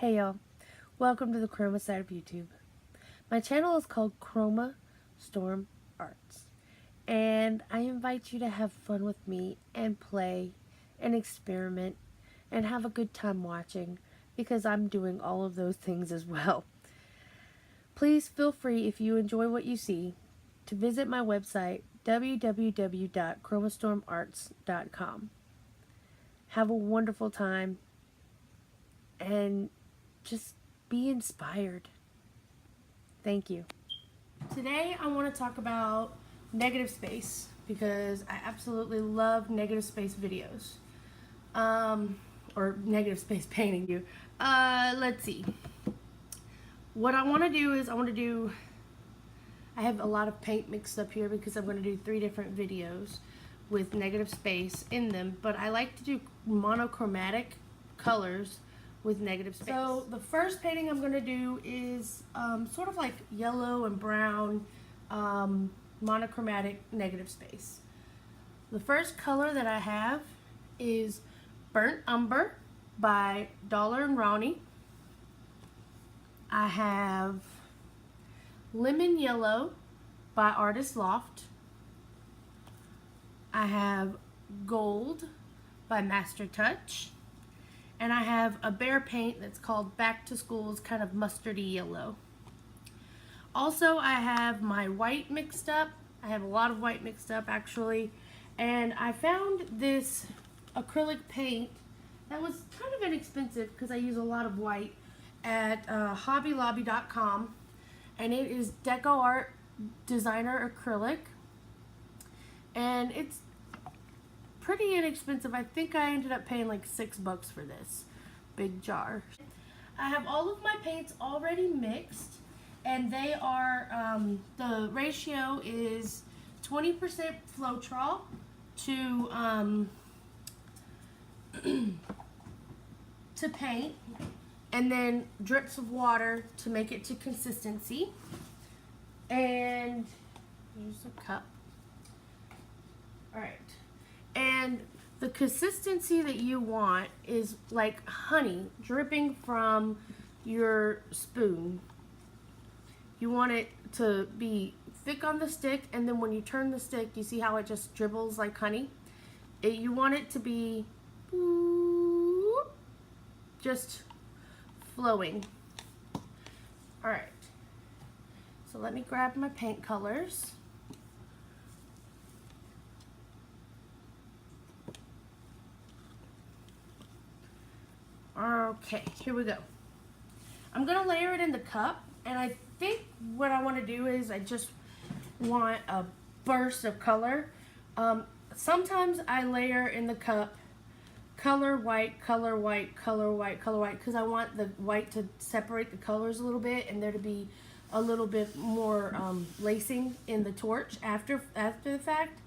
Hey y'all, welcome to the Chroma side of YouTube. My channel is called Chroma Storm Arts, and I invite you to have fun with me and play and experiment and have a good time watching because I'm doing all of those things as well. Please feel free, if you enjoy what you see, to visit my website www.chromostormarts.com. Have a wonderful time and just be inspired. Thank you. Today I want to talk about negative space because I absolutely love negative space videos. Or negative space painting you. Let's see. What I want to do is I have a lot of paint mixed up here because I'm going to do 3 different videos with negative space in them, but I like to do monochromatic colors with negative space. So the first painting I'm going to do is sort of like yellow and brown monochromatic negative space. The first color that I have is Burnt Umber by Dollar and Ronnie. I have Lemon Yellow by Artist Loft. I have Gold by Master Touch. And I have a bear paint that's called Back to School's kind of mustardy yellow. Also, I have my white mixed up. I have a lot of white mixed up actually. And I found this acrylic paint that was kind of inexpensive because I use a lot of white at hobbylobby.com. And it is DecoArt Designer Acrylic. And it's pretty inexpensive. I think I ended up paying like $6 for this big jar. I have all of my paints already mixed, and they are the ratio is 20% Floetrol to to paint, and then drips of water to make it to consistency. And here's a cup. All right. And the consistency that you want is like honey dripping from your spoon. You want it to be thick on the stick, and then when you turn the stick, you see how it just dribbles like honey? You want it to be just flowing. All right. So let me grab my paint colors. Okay, here we go. I'm gonna layer it in the cup, and I think what I want to do is I just want a burst of color. Sometimes I layer in the cup color white, color white, color white, color white, because I want the white to separate the colors a little bit and there to be a little bit more lacing in the torch after the fact.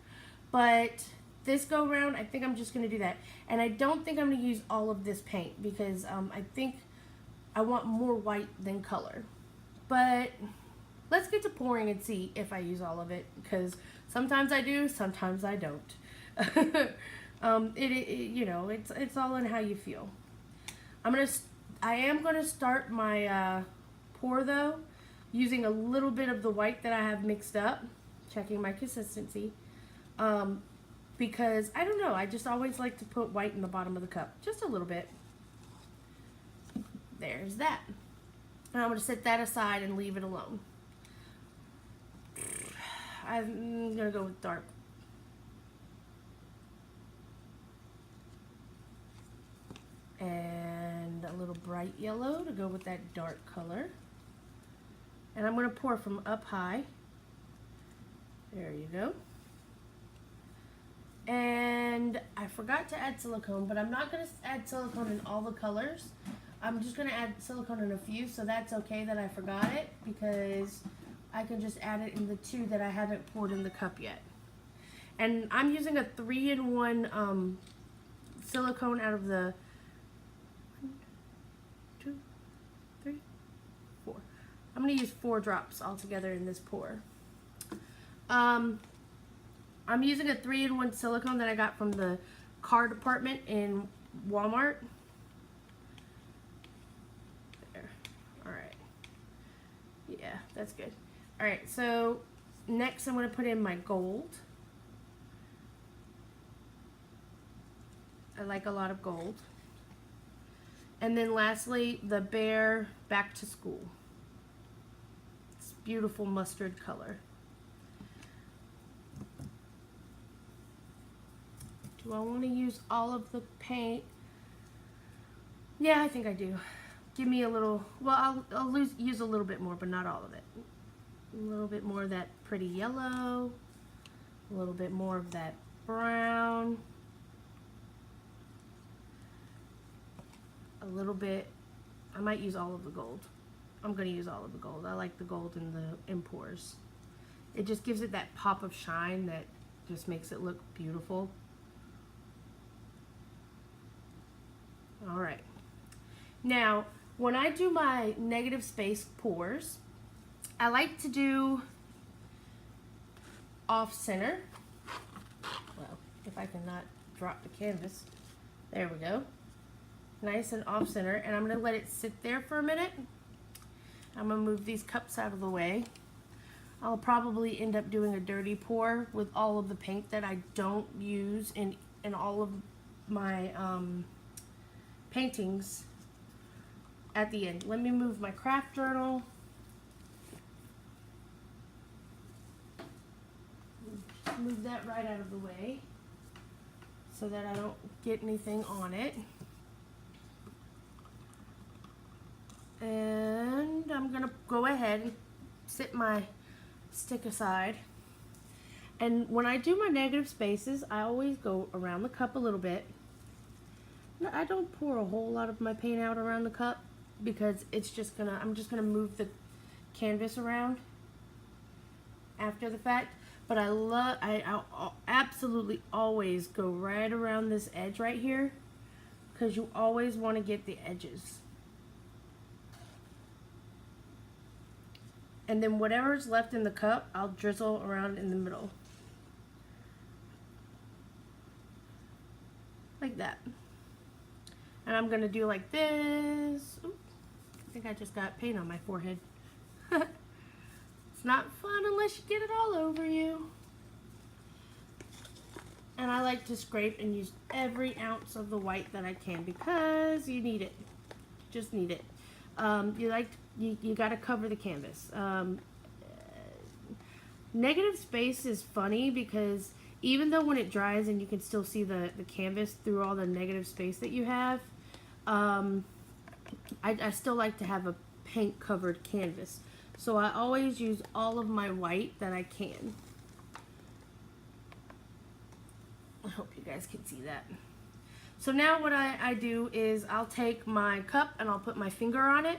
But this go round, I think I'm just going to do that. And I don't think I'm going to use all of this paint because I think I want more white than color. But let's get to pouring and see if I use all of it, because sometimes I do, sometimes I don't. You know, it's all in how you feel. I am gonna start my pour though using a little bit of the white that I have mixed up, checking my consistency. Because I don't know, I just always like to put white in the bottom of the cup, just a little bit. There's that. And I'm gonna set that aside and leave it alone. I'm gonna go with dark. And a little bright yellow to go with that dark color. And I'm going to pour from up high. There you go. And I forgot to add silicone, but I'm not going to add silicone in all the colors. I'm just going to add silicone in a few, so that's okay that I forgot it, because I can just add it in the 2 that I haven't poured in the cup yet. And I'm using a 3-in-1 silicone out of the 2, 3, 4. I'm going to use 4 drops altogether in this pour. I'm using a 3-in-1 silicone that I got from the car department in Walmart. That's good. All right, so next I'm going to put in my gold. I like a lot of gold. And then lastly, the Bear Back to School. It's beautiful mustard color. Do I want to use all of the paint? Yeah, I think I do. Give me a little, well, I'll use a little bit more, but not all of it. A little bit more of that pretty yellow, a little bit more of that brown, a little bit, I might use all of the gold. I'm going to use all of the gold. I like the gold in pours. It just gives it that pop of shine that just makes it look beautiful. All right. Now, when I do my negative space pours, I like to do off center. Well, if I cannot drop the canvas. There we go. Nice and off center. And I'm going to let it sit there for a minute. I'm going to move these cups out of the way. I'll probably end up doing a dirty pour with all of the paint that I don't use in all of my paintings at the end. Let me move my craft journal. Move that right out of the way so that I don't get anything on it. And I'm gonna go ahead and set my stick aside. And when I do my negative spaces, I always go around the cup a little bit. I don't pour a whole lot of my paint out around the cup because it's just gonna, I'm just gonna move the canvas around after the fact. But I'll absolutely always go right around this edge right here because you always want to get the edges. And then whatever's left in the cup, I'll drizzle around in the middle. Like that. And I'm gonna do like this. Oops, I think I just got paint on my forehead. It's not fun unless you get it all over you. And I like to scrape and use every ounce of the white that I can because you need it. Just need it. You got to cover the canvas. Negative space is funny because even though when it dries and you can still see the canvas through all the negative space that you have, I still like to have a paint covered canvas. So I always use all of my white that I can. I hope you guys can see that. So now what I do is I'll take my cup and I'll put my finger on it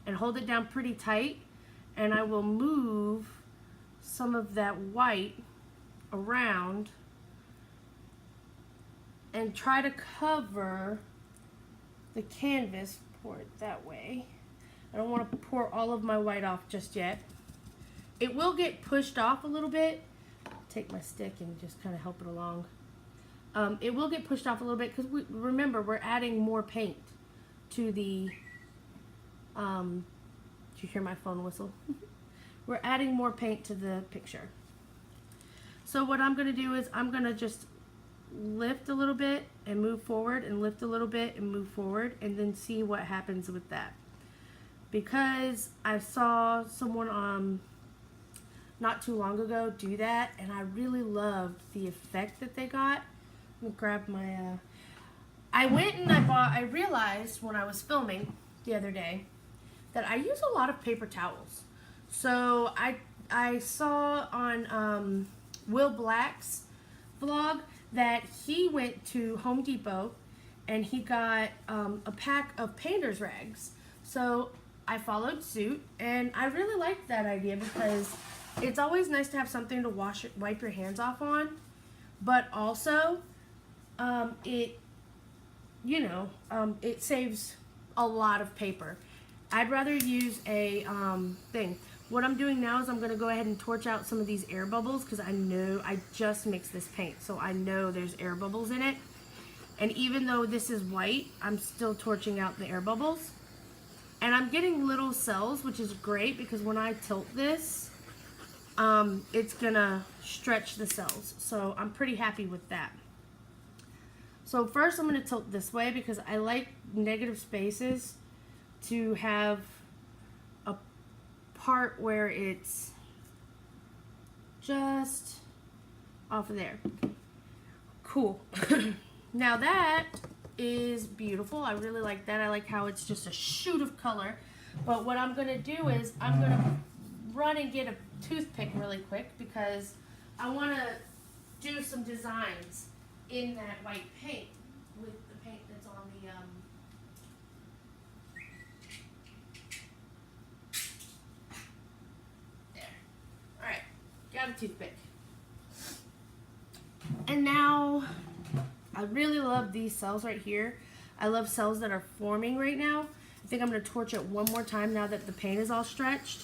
and hold it down pretty tight, and I will move some of that white around and try to cover the canvas. Pour it that way. I don't want to pour all of my white off just yet. It will get pushed off a little bit. Take my stick and just kind of help it along. It will get pushed off a little bit because remember we're adding more paint to the did you hear my phone whistle? We're adding more paint to the picture. So what I'm going to do is I'm going to just lift a little bit and move forward and lift a little bit and move forward and then see what happens with that. Because I saw someone not too long ago do that and I really loved the effect that they got. Let me grab my I went and I realized when I was filming the other day that I use a lot of paper towels. So I saw on Will Black's vlog that he went to Home Depot and he got a pack of painter's rags. So I followed suit and I really liked that idea because it's always nice to have something to wipe your hands off on, but also it saves a lot of paper. I'd rather use a thing. What I'm doing now is I'm going to go ahead and torch out some of these air bubbles because I know I just mixed this paint, so I know there's air bubbles in it. And even though this is white, I'm still torching out the air bubbles. And I'm getting little cells, which is great because when I tilt this, it's gonna stretch the cells. So I'm pretty happy with that. So first I'm gonna tilt this way because I like negative spaces to have a part where it's just off of there. Cool. Now that is beautiful. I really like that. I like how it's just a shoot of color. But what I'm going to do is I'm going to run and get a toothpick really quick because I want to do some designs in that white paint with the paint that's on the there. Alright, got a toothpick. And now I really love these cells right here. I love cells that are forming right now. I think I'm going to torch it one more time now that the paint is all stretched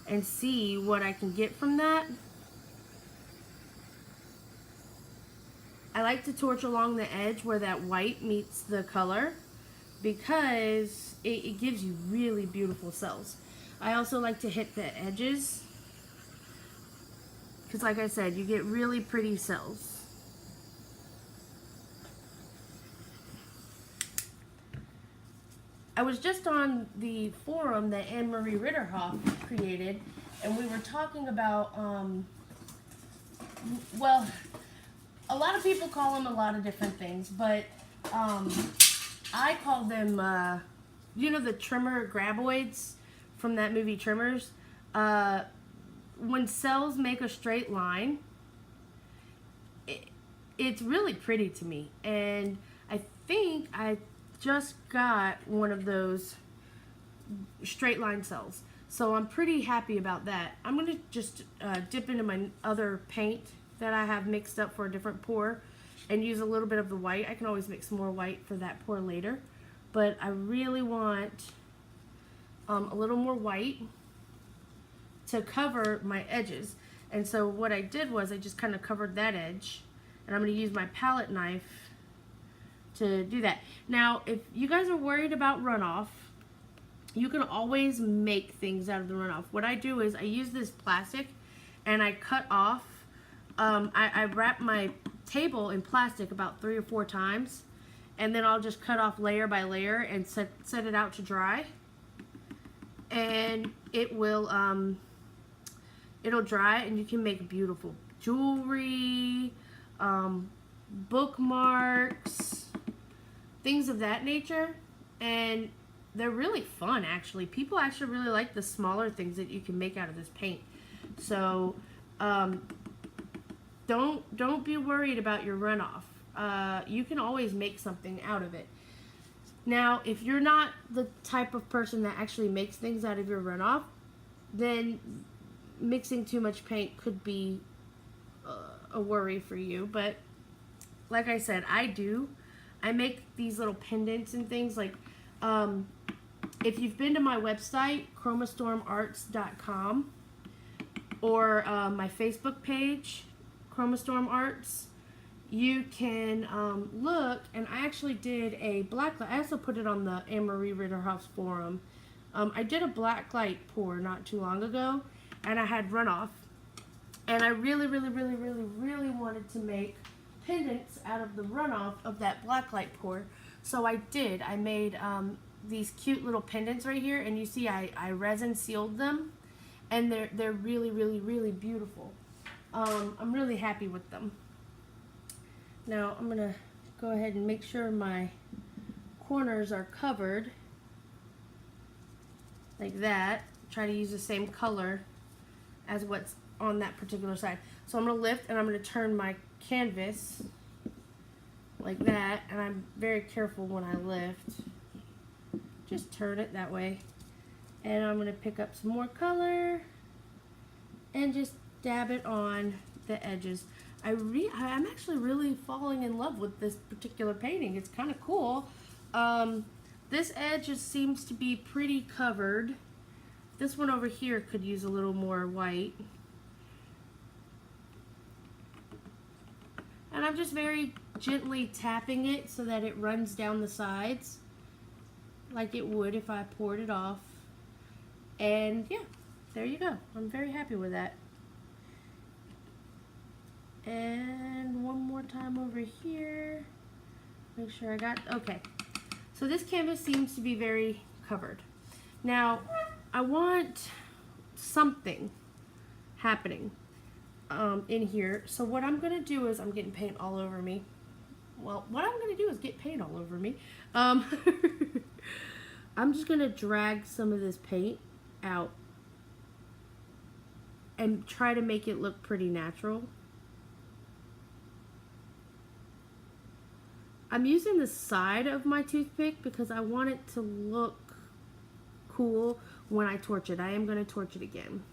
and see what I can get from that. I like to torch along the edge where that white meets the color because it gives you really beautiful cells. I also like to hit the edges because, like I said, you get really pretty cells. I was just on the forum that Anne-Marie Ritterhoff created, and we were talking about, well, a lot of people call them a lot of different things, but I call them, you know, the trimmer graboids from that movie Trimmers. When cells make a straight line, it's really pretty to me, and I think I just got one of those straight line cells, so I'm pretty happy about that. I'm going to just dip into my other paint that I have mixed up for a different pour and use a little bit of the white. I can always mix more white for that pour later, but I really want a little more white to cover my edges. And so what I did was I just kind of covered that edge, and I'm going to use my palette knife to do that. Now, if you guys are worried about runoff, you can always make things out of the runoff. What I do is I use this plastic and I cut off, I wrap my table in plastic about 3 or 4 times, and then I'll just cut off layer by layer and set it out to dry. And it will, it'll dry, and you can make beautiful jewelry, bookmarks, things of that nature, and they're really fun actually. People actually really like the smaller things that you can make out of this paint. So don't be worried about your runoff. You can always make something out of it. Now, if you're not the type of person that actually makes things out of your runoff, then mixing too much paint could be a worry for you. But like I said, I do. I make these little pendants and things like, if you've been to my website, chromastoromarts.com, or my Facebook page, Chromastrom Arts, you can look, and I actually did a blacklight. I also put it on the Anne-Marie Ritterhoff's forum. I did a blacklight pour not too long ago, and I had runoff, and I really wanted to make pendants out of the runoff of that blacklight pour. So I did. I made these cute little pendants right here, and you see I resin sealed them, and they're really beautiful. I'm really happy with them. Now I'm gonna go ahead and make sure my corners are covered like that. Try to use the same color as what's on that particular side. So I'm gonna lift, and I'm gonna turn my canvas like that, and I'm very careful when I lift. Just turn it that way, and I'm gonna pick up some more color and just dab it on the edges. I'm actually really falling in love with this particular painting. It's kind of cool. This edge just seems to be pretty covered. This one over here could use a little more white. And I'm just very gently tapping it so that it runs down the sides like it would if I poured it off. And yeah, there you go. I'm very happy with that. And one more time over here. Make sure I got, okay. So this canvas seems to be very covered. Now, I want something happening in here. So what I'm gonna do is, I'm getting paint all over me. Well, what I'm gonna do is get paint all over me. I'm just gonna drag some of this paint out and try to make it look pretty natural. I'm using the side of my toothpick because I want it to look cool when I torch it. I am going to torch it again.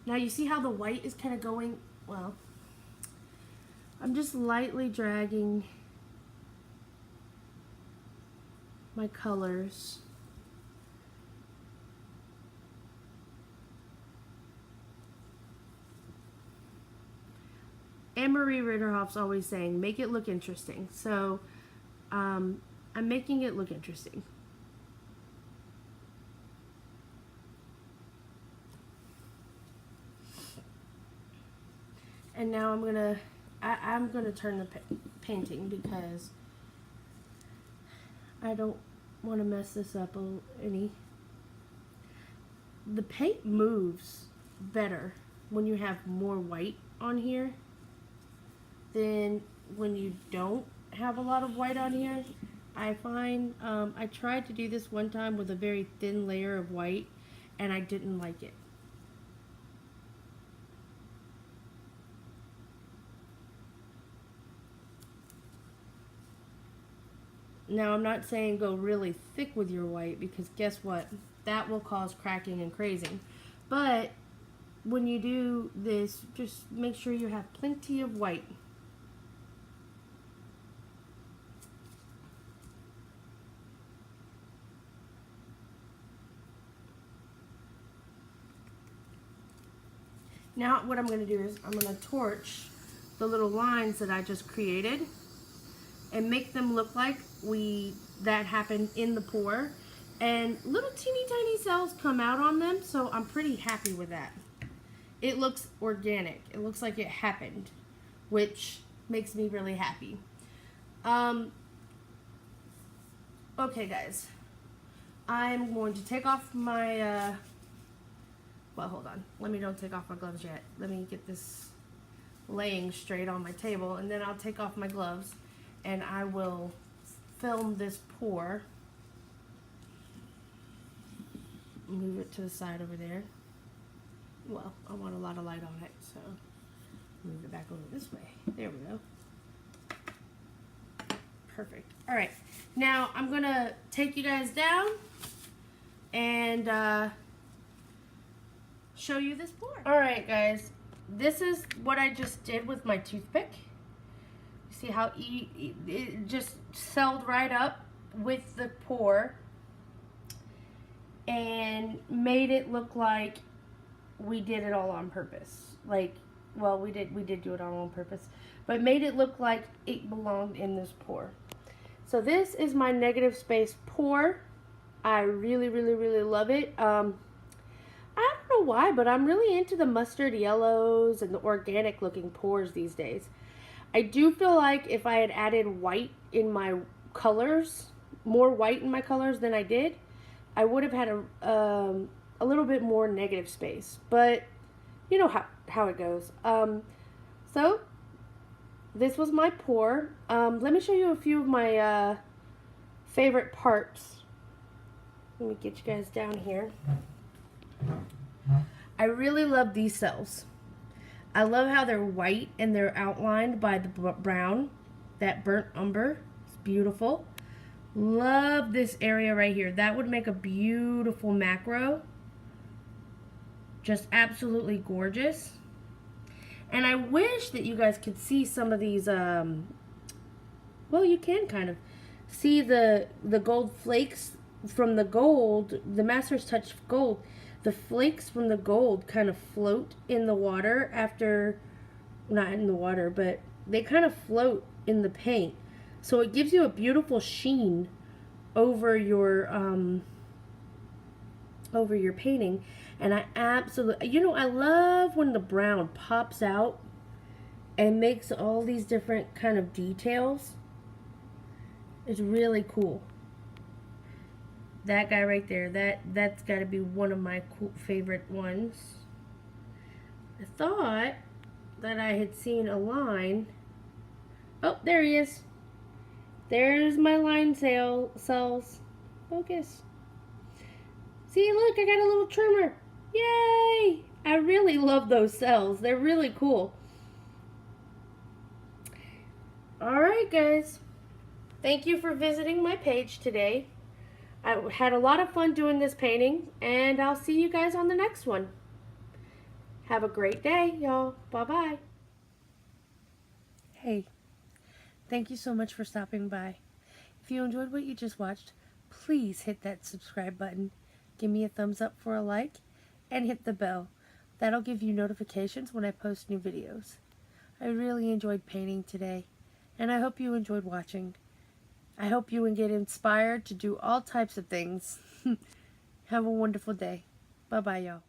Now you see how the white is kind of going, well, I'm just lightly dragging my colors. Anne-Marie Ritterhoff's always saying, make it look interesting. So, I'm making it look interesting. And now I'm gonna turn the painting because I don't want to mess this up any. The paint moves better when you have more white on here than when you don't have a lot of white on here. I find, I tried to do this one time with a very thin layer of white and I didn't like it. Now I'm not saying go really thick with your white because guess what? That will cause cracking and crazing. But when you do this, just make sure you have plenty of white. Now what I'm going to do is I'm going to torch the little lines that I just created and make them look like that happened in the pour. And little teeny tiny cells come out on them, so I'm pretty happy with that. It looks organic. It looks like it happened, which makes me really happy. Okay guys, I'm going to take off my well, hold on. Don't take off my gloves yet. Let me get this laying straight on my table, and then I'll take off my gloves, and I will film this pour. Move it to the side over there. Well, I want a lot of light on it, so move it back over this way. There we go. Perfect. All right. Now, I'm going to take you guys down and show you this pour. Alright guys, this is what I just did with my toothpick. You see how it just celled right up with the pour and made it look like we did it all on purpose. Like, well, we did do it all on purpose, but made it look like it belonged in this pour. So this is my negative space pour. I really, really, really love it. I don't know why, but I'm really into the mustard yellows and the organic looking pours these days. I do feel like if I had added white in my colors, more white in my colors than I did, I would have had a little bit more negative space. But you know how it goes. So this was my pour. Let me show you a few of my favorite parts. Let me get you guys down here. I really love these cells. I love how they're white and they're outlined by the brown, that burnt umber. It's beautiful. Love this area right here. That would make a beautiful macro. Just absolutely gorgeous. And I wish that you guys could see some of these, well, you can kind of see the gold flakes from the gold, the Master's Touch gold. the flakes from the gold kind of float in the water after, not in the water, but they kind of float in the paint. So it gives you a beautiful sheen over your painting. And I absolutely, I love when the brown pops out and makes all these different kind of details. It's really cool. That guy right there, that's got to be one of my favorite ones. I thought that I had seen a line. Oh, there he is. There's my line cells. Focus. See, look, I got a little trimmer. Yay! I really love those cells. They're really cool. Alright, guys. Thank you for visiting my page today. I had a lot of fun doing this painting, and I'll see you guys on the next one. Have a great day, y'all. Bye-bye. Hey, thank you so much for stopping by. If you enjoyed what you just watched, please hit that subscribe button. Give me a thumbs up for a like, and hit the bell. That'll give you notifications when I post new videos. I really enjoyed painting today, and I hope you enjoyed watching. I hope you get inspired to do all types of things. Have a wonderful day. Bye-bye, y'all.